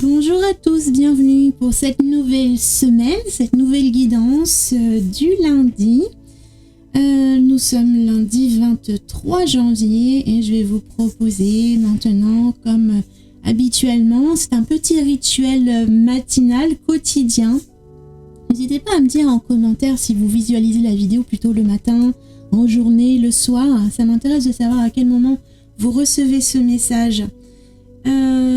Bonjour à tous, bienvenue pour cette nouvelle semaine, cette nouvelle guidance du lundi. Nous sommes lundi 23 janvier et je vais vous proposer maintenant, comme habituellement, c'est un petit rituel matinal quotidien. N'hésitez pas à me dire en commentaire si vous visualisez la vidéo plutôt le matin, en journée, le soir. Ça m'intéresse de savoir à quel moment vous recevez ce message.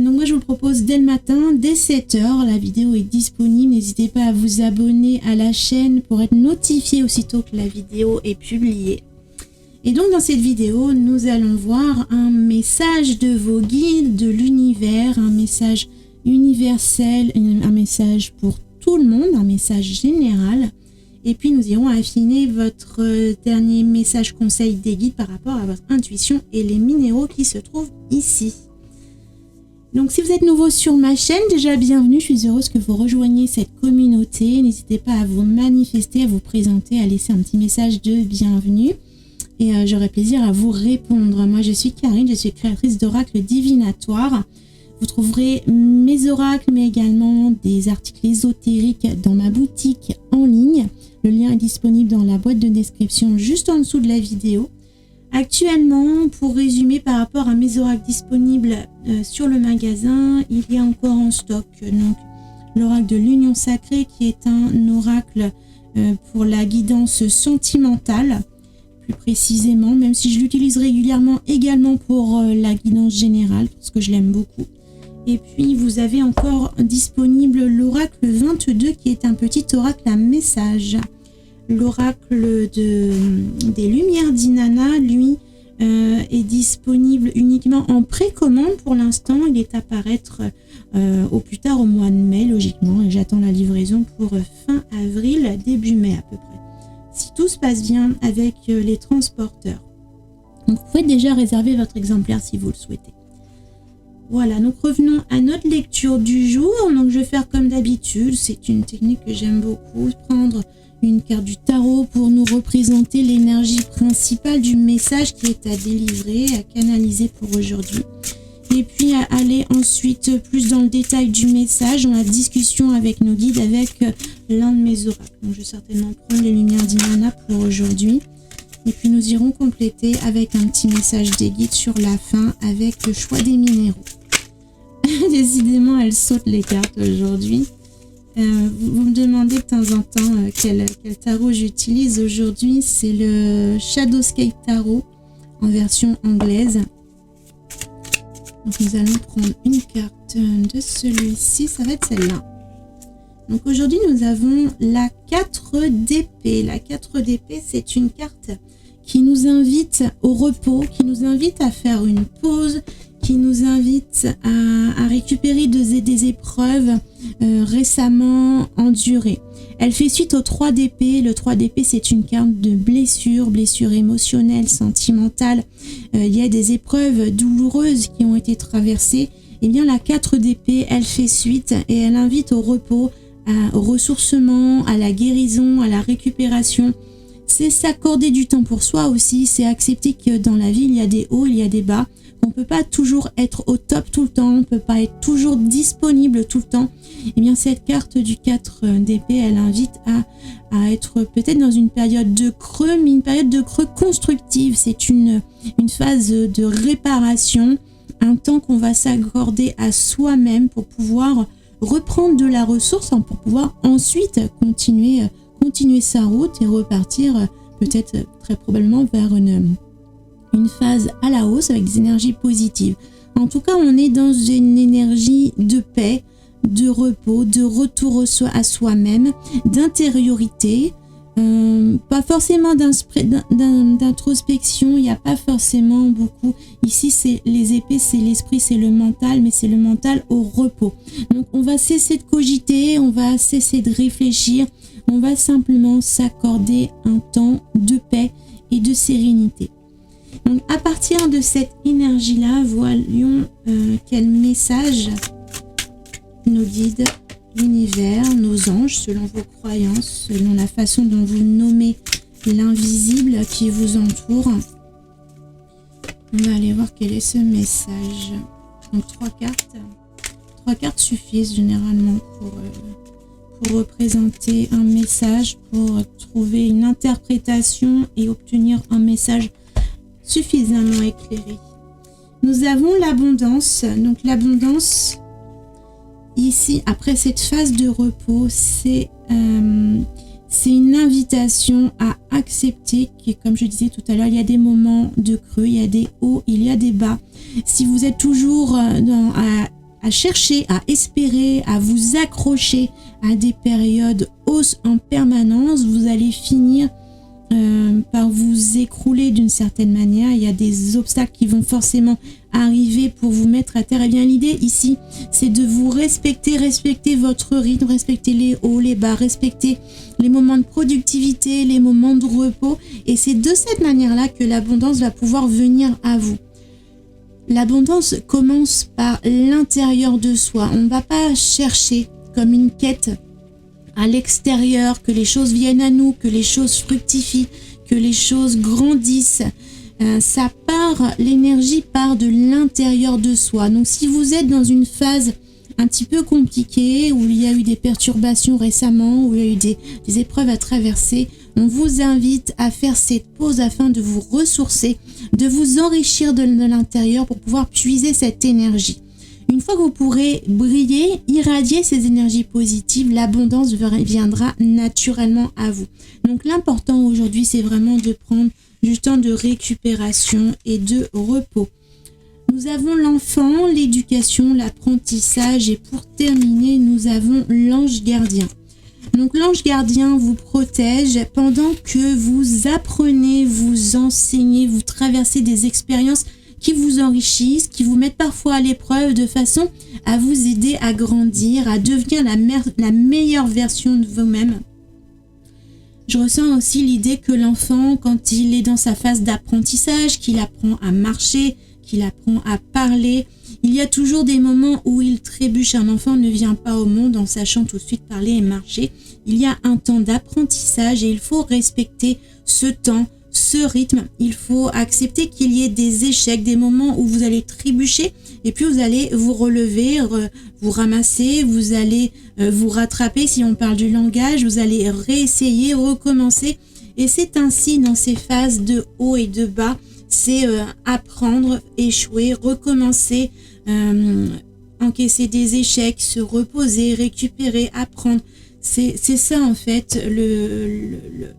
Donc moi je vous le propose dès le matin, dès 7h, la vidéo est disponible, n'hésitez pas à vous abonner à la chaîne pour être notifié aussitôt que la vidéo est publiée. Et donc dans cette vidéo, nous allons voir un message de vos guides, de l'univers, un message universel, un message pour tout le monde, un message général. Et puis nous irons affiner votre dernier message conseil des guides par rapport à votre intuition et les minéraux qui se trouvent ici. Donc si vous êtes nouveau sur ma chaîne, déjà bienvenue, je suis heureuse que vous rejoigniez cette communauté. N'hésitez pas à vous manifester, à vous présenter, à laisser un petit message de bienvenue. Et j'aurai plaisir à vous répondre. Moi je suis Karine, je suis créatrice d'oracles divinatoires. Vous trouverez mes oracles, mais également des articles ésotériques dans ma boutique en ligne. Le lien est disponible dans la boîte de description juste en dessous de la vidéo. Actuellement, pour résumer par rapport à mes oracles disponibles sur le magasin, il y a encore en stock donc l'oracle de l'union sacrée qui est un oracle pour la guidance sentimentale, plus précisément, même si je l'utilise régulièrement également pour la guidance générale parce que je l'aime beaucoup. Et puis vous avez encore disponible l'oracle 22 qui est un petit oracle à message. L'oracle des Lumières d'Inanna, lui, est disponible uniquement en précommande pour l'instant. Il est à paraître au plus tard au mois de mai, logiquement. Et j'attends la livraison pour fin avril, début mai à peu près. Si tout se passe bien avec les transporteurs. Donc vous pouvez déjà réserver votre exemplaire si vous le souhaitez. Voilà, donc revenons à notre lecture du jour. Donc je vais faire comme d'habitude. C'est une technique que j'aime beaucoup. Prendre une carte du tarot pour nous représenter l'énergie principale du message qui est à délivrer, à canaliser pour aujourd'hui. Et puis à aller ensuite plus dans le détail du message, dans la discussion avec nos guides, avec l'un de mes oracles. Donc je vais certainement prendre les Lumières d'Inanna pour aujourd'hui. Et puis nous irons compléter avec un petit message des guides sur la fin avec le choix des minéraux. Décidément, elles sautent les cartes aujourd'hui. Vous me demandez de temps en temps quel tarot j'utilise aujourd'hui. C'est le Shadowscape Tarot en version anglaise. Donc nous allons prendre une carte de celui-ci, ça va être celle-là. Donc aujourd'hui nous avons la 4 d'épée. La 4 d'épée, c'est une carte qui nous invite au repos, qui nous invite à faire une pause, qui nous invite à récupérer des épreuves récemment endurées. Elle fait suite au 3 d'épée. Le 3 d'épée, c'est une carte de blessure émotionnelle, sentimentale. Il y a des épreuves douloureuses qui ont été traversées. Et bien la 4 d'épée, elle fait suite et elle invite au repos, au ressourcement, à la guérison, à la récupération. C'est s'accorder du temps pour soi aussi, c'est accepter que dans la vie, il y a des hauts, il y a des bas. On ne peut pas toujours être au top tout le temps, on ne peut pas être toujours disponible tout le temps. Et bien cette carte du 4 d'épée, elle invite à être peut-être dans une période de creux, mais une période de creux constructive. C'est une phase de réparation, un temps qu'on va s'accorder à soi-même pour pouvoir reprendre de la ressource, pour pouvoir ensuite continuer sa route et repartir peut-être très probablement vers une phase à la hausse avec des énergies positives. En tout cas, on est dans une énergie de paix, de repos, de retour à soi-même, d'intériorité, pas forcément d'introspection, il n'y a pas forcément beaucoup. Ici, c'est les épées, c'est l'esprit, c'est le mental, mais c'est le mental au repos. Donc, on va cesser de cogiter, on va cesser de réfléchir, on va simplement s'accorder un temps de paix et de sérénité. Donc à partir de cette énergie-là, voyons quel message nos guides, l'univers, nos anges, selon vos croyances, selon la façon dont vous nommez l'invisible qui vous entoure. On va aller voir quel est ce message. Donc trois 3 cartes suffisent généralement pour représenter un message, pour trouver une interprétation et obtenir un message suffisamment éclairé. Nous avons l'abondance. Donc l'abondance, ici, après cette phase de repos, c'est une invitation à accepter que, comme je disais tout à l'heure, il y a des moments de creux, il y a des hauts, il y a des bas. Si vous êtes toujours à chercher, à espérer, à vous accrocher à des périodes hausses en permanence, vous allez finir par vous écrouler d'une certaine manière. Il y a des obstacles qui vont forcément arriver pour vous mettre à terre. Et bien l'idée ici, c'est de vous respecter votre rythme, respecter les hauts, les bas, respecter les moments de productivité, les moments de repos. Et c'est de cette manière-là que l'abondance va pouvoir venir à vous. L'abondance commence par l'intérieur de soi. On ne va pas chercher comme une quête à l'extérieur, que les choses viennent à nous, que les choses fructifient, que les choses grandissent. L'énergie part de l'intérieur de soi. Donc si vous êtes dans une phase un petit peu compliquée, où il y a eu des perturbations récemment, où il y a eu des épreuves à traverser, on vous invite à faire cette pause afin de vous ressourcer, de vous enrichir de l'intérieur pour pouvoir puiser cette énergie. Une fois que vous pourrez briller, irradier ces énergies positives, l'abondance viendra naturellement à vous. Donc l'important aujourd'hui, c'est vraiment de prendre du temps de récupération et de repos. Nous avons l'enfant, l'éducation, l'apprentissage et pour terminer, nous avons l'ange gardien. Donc l'ange gardien vous protège pendant que vous apprenez, vous enseignez, vous traversez des expériences qui vous enrichissent, qui vous mettent parfois à l'épreuve de façon à vous aider à grandir, à devenir la meilleure version de vous-même. Je ressens aussi l'idée que l'enfant, quand il est dans sa phase d'apprentissage, qu'il apprend à marcher, qu'il apprend à parler, il y a toujours des moments où il trébuche. Un enfant ne vient pas au monde en sachant tout de suite parler et marcher. Il y a un temps d'apprentissage et il faut respecter ce temps, ce rythme. Il faut accepter qu'il y ait des échecs, des moments où vous allez trébucher et puis vous allez vous relever, vous ramasser, vous allez vous rattraper. Si on parle du langage, vous allez réessayer, recommencer. Et c'est ainsi dans ces phases de haut et de bas, c'est apprendre, échouer, recommencer, encaisser des échecs, se reposer, récupérer, apprendre. C'est ça en fait,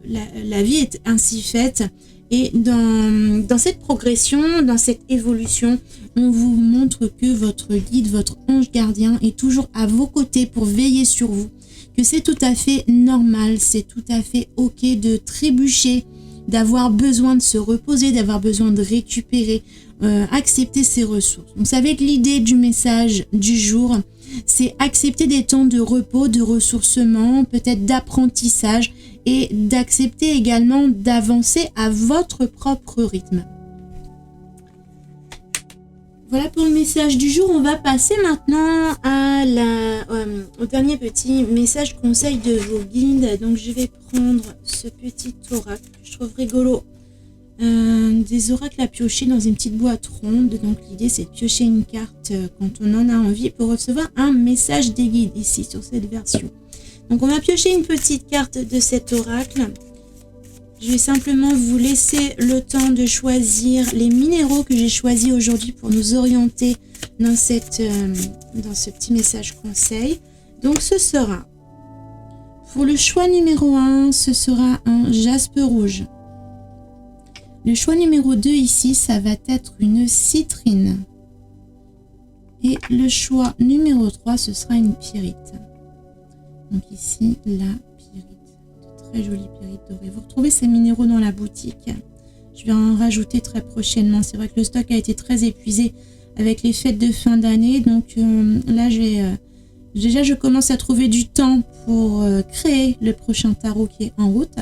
la vie est ainsi faite et dans cette progression, dans cette évolution, on vous montre que votre guide, votre ange gardien est toujours à vos côtés pour veiller sur vous, que c'est tout à fait normal, c'est tout à fait ok de trébucher, d'avoir besoin de se reposer, d'avoir besoin de récupérer, accepter ses ressources. Donc ça va être l'idée du message du jour. C'est accepter des temps de repos, de ressourcement, peut-être d'apprentissage et d'accepter également d'avancer à votre propre rythme. Voilà pour le message du jour. On va passer maintenant à au dernier petit message conseil de vos guides. Donc je vais prendre ce petit oracle que je trouve rigolo. Des oracles à piocher dans une petite boîte ronde. Donc l'idée c'est de piocher une carte quand on en a envie pour recevoir un message des guides ici sur cette version. Donc on va piocher une petite carte de cet oracle. Je vais simplement vous laisser le temps de choisir les minéraux que j'ai choisis aujourd'hui pour nous orienter dans ce petit message conseil. Donc ce sera, pour le choix numéro 1, ce sera un jaspe rouge. Le choix numéro 2 ici, ça va être une citrine. Et le choix numéro 3, ce sera une pyrite. Donc ici, la pyrite. De très jolies pyrites dorées. Vous retrouvez ces minéraux dans la boutique. Je vais en rajouter très prochainement. C'est vrai que le stock a été très épuisé avec les fêtes de fin d'année. Donc là, je commence à trouver du temps pour créer le prochain tarot qui est en route.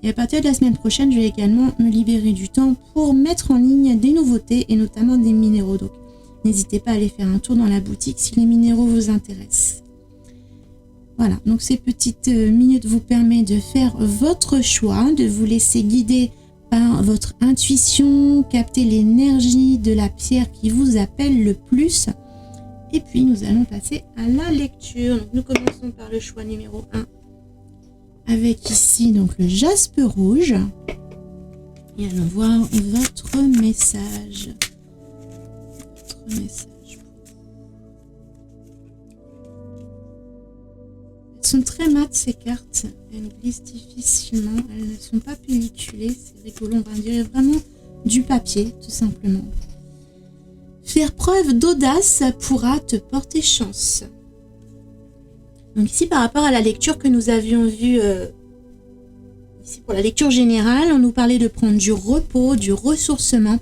Et à partir de la semaine prochaine, je vais également me libérer du temps pour mettre en ligne des nouveautés et notamment des minéraux. Donc, n'hésitez pas à aller faire un tour dans la boutique si les minéraux vous intéressent. Voilà, donc ces petites minutes vous permettent de faire votre choix, de vous laisser guider par votre intuition, capter l'énergie de la pierre qui vous appelle le plus Et puis nous allons passer à la lecture. Donc, nous commençons par le choix numéro 1 avec ici donc le jaspe rouge. Et allons voir votre message. Votre message. Elles sont très mates ces cartes. Elles glissent difficilement. Elles ne sont pas pelliculées. C'est rigolo. On va dire vraiment du papier, tout simplement. Faire preuve d'audace pourra te porter chance. Donc ici, par rapport à la lecture que nous avions vue, ici pour la lecture générale, on nous parlait de prendre du repos, du ressourcement.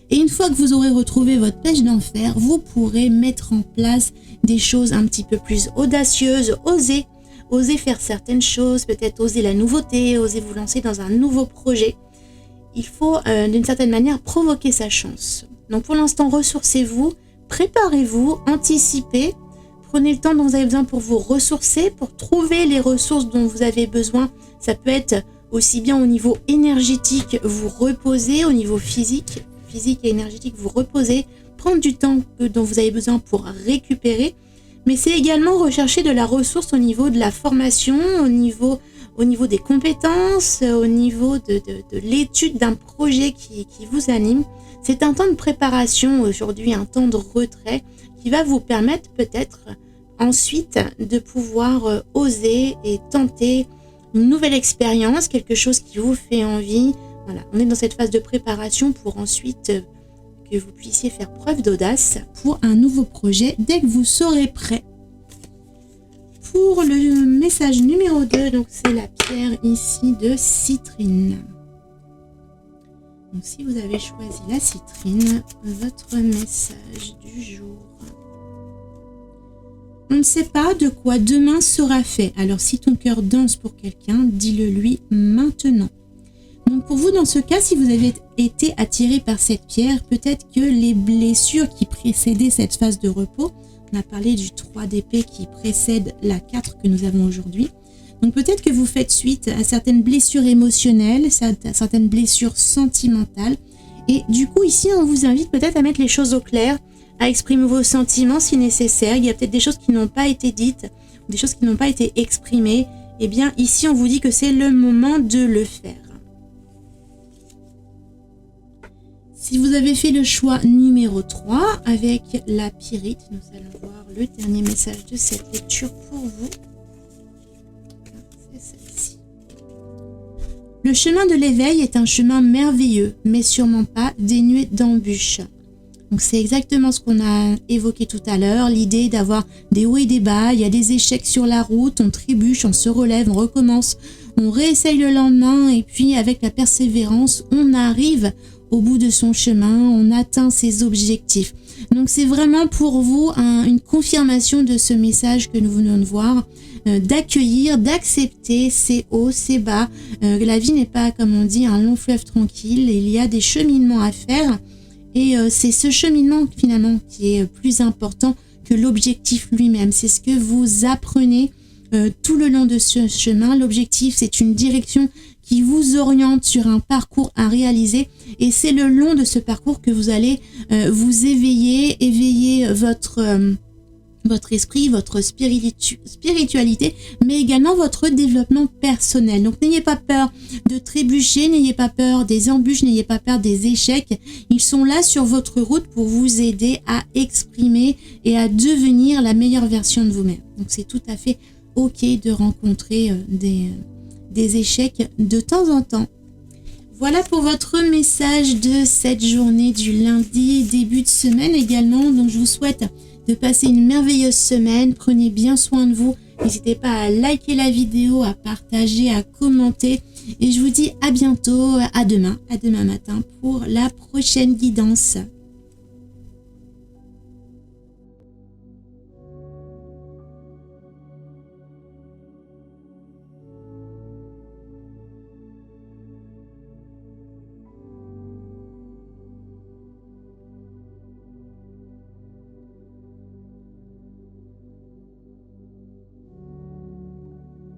Et une fois que vous aurez retrouvé votre pêche d'enfer, vous pourrez mettre en place des choses un petit peu plus audacieuses, oser faire certaines choses, peut-être oser la nouveauté, oser vous lancer dans un nouveau projet. Il faut d'une certaine manière provoquer sa chance. Donc pour l'instant, ressourcez-vous, préparez-vous, anticipez, prenez le temps dont vous avez besoin pour vous ressourcer, pour trouver les ressources dont vous avez besoin. Ça peut être aussi bien au niveau énergétique, vous reposer, au niveau physique et énergétique, vous reposer, prendre du temps dont vous avez besoin pour récupérer. Mais c'est également rechercher de la ressource au niveau de la formation, au niveau des compétences, au niveau de l'étude d'un projet qui vous anime. C'est un temps de préparation aujourd'hui, un temps de retrait qui va vous permettre peut-être ensuite de pouvoir oser et tenter une nouvelle expérience, quelque chose qui vous fait envie. Voilà, on est dans cette phase de préparation pour ensuite que vous puissiez faire preuve d'audace pour un nouveau projet dès que vous serez prêt. Pour le message numéro 2, donc c'est la pierre ici de citrine. Donc si vous avez choisi la citrine, votre message du jour. On ne sait pas de quoi demain sera fait. Alors si ton cœur danse pour quelqu'un, dis-le lui maintenant. Donc pour vous, dans ce cas, si vous avez été attiré par cette pierre, peut-être que les blessures qui précédaient cette phase de repos, on a parlé du 3 d'épée qui précède la 4 que nous avons aujourd'hui. Donc peut-être que vous faites suite à certaines blessures émotionnelles, à certaines blessures sentimentales. Et du coup, ici, on vous invite peut-être à mettre les choses au clair, à exprimer vos sentiments si nécessaire. Il y a peut-être des choses qui n'ont pas été dites, des choses qui n'ont pas été exprimées. Eh bien, ici, on vous dit que c'est le moment de le faire. Si vous avez fait le choix numéro 3 avec la pyrite, nous allons voir le dernier message de cette lecture pour vous. C'est celle-ci. Le chemin de l'éveil est un chemin merveilleux, mais sûrement pas dénué d'embûches. Donc c'est exactement ce qu'on a évoqué tout à l'heure, l'idée d'avoir des hauts et des bas, il y a des échecs sur la route, on trébuche, on se relève, on recommence, on réessaye le lendemain et puis avec la persévérance, on arrive au bout de son chemin, on atteint ses objectifs. Donc c'est vraiment pour vous une confirmation de ce message que nous venons de voir, d'accueillir, d'accepter ces hauts, ces bas. La vie n'est pas, comme on dit, un long fleuve tranquille, il y a des cheminements à faire et c'est ce cheminement finalement qui est plus important que l'objectif lui-même. C'est ce que vous apprenez tout le long de ce chemin. L'objectif, c'est une direction qui vous oriente sur un parcours à réaliser et c'est le long de ce parcours que vous allez vous éveiller votre esprit, votre spiritualité, mais également votre développement personnel. Donc n'ayez pas peur de trébucher, n'ayez pas peur des embûches, n'ayez pas peur des échecs. Ils sont là sur votre route pour vous aider à exprimer et à devenir la meilleure version de vous-même. Donc c'est tout à fait ok de rencontrer des échecs de temps en temps. Voilà pour votre message de cette journée du lundi, début de semaine également. Donc je vous souhaite de passer une merveilleuse semaine. Prenez bien soin de vous. N'hésitez pas à liker la vidéo, à partager, à commenter. Et je vous dis à bientôt, à demain matin pour la prochaine guidance.